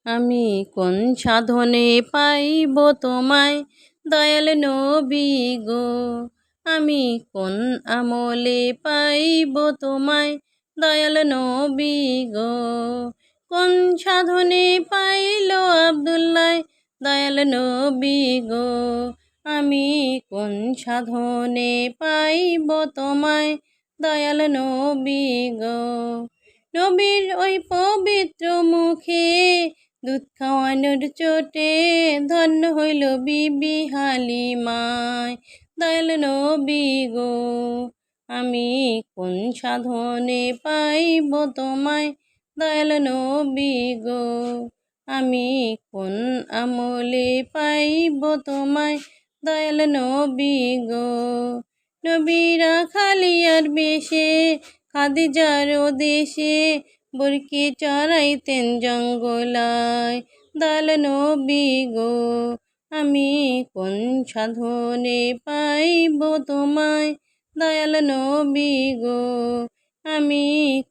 আমি কোন সাধনে পাইব তোমায় দয়াল নবী গো। আমি কোন আমলে পাইব তোমায় দয়াল নবী গো। কোন সাধনে পাইল আব্দুল্লাহ দয়াল নবী গো। আমি কোন সাধনে পাইব তোমায় দয়াল নবী গো। নবীর ওই পবিত্র মুখে দুধ খাওয়ানোর চোটে ধন্য হইল বিবি হালিমায় দয়াল নবী গো। আমি কোন সাধনে পাইব তোমায় দয়াল নবী গো। আমি কোন আমলে পাইব তোমায় দয়াল নবী গো। নবীরা খালিয়ার বেশে খাদিজার দেশে বুরকি চড়াইতেন জঙ্গলায় দয়াল নবী গো। আমি কোন সাধনে পাইব তোমায় দয়াল নবী গো। আমি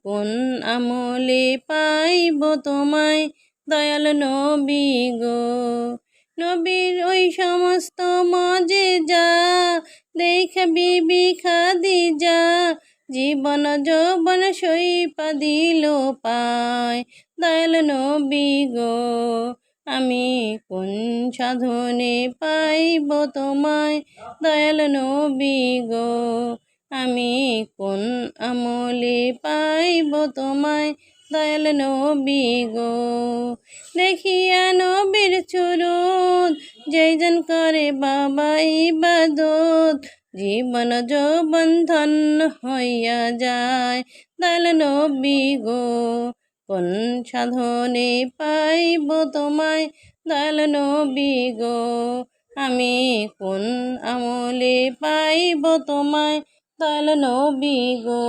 কোন আমলে পাইব তোমায় দয়াল নবী গো। নবীর ওই সমস্ত মজেজা দেখা বিবি খাদিজা জীবন যৌবন সইপা দিল পায় দয়াল নবী গো। আমি কোন সাধনে পাইব তোমায় দয়াল নবী গো। আমি কোন আমলে পাইব তোমায় দয়াল নবী গো। দেখিয়া নবীর চরণ যেইজন করে বাবা ইবাদত জীবন যৌবন ধন্য হইয়া যায় দয়াল নবী গো। কোন সাধনে পাইব তোমায় দয়াল নবী গো। আমি কোন আমলে পাইব তোমায় দয়াল নবী গো।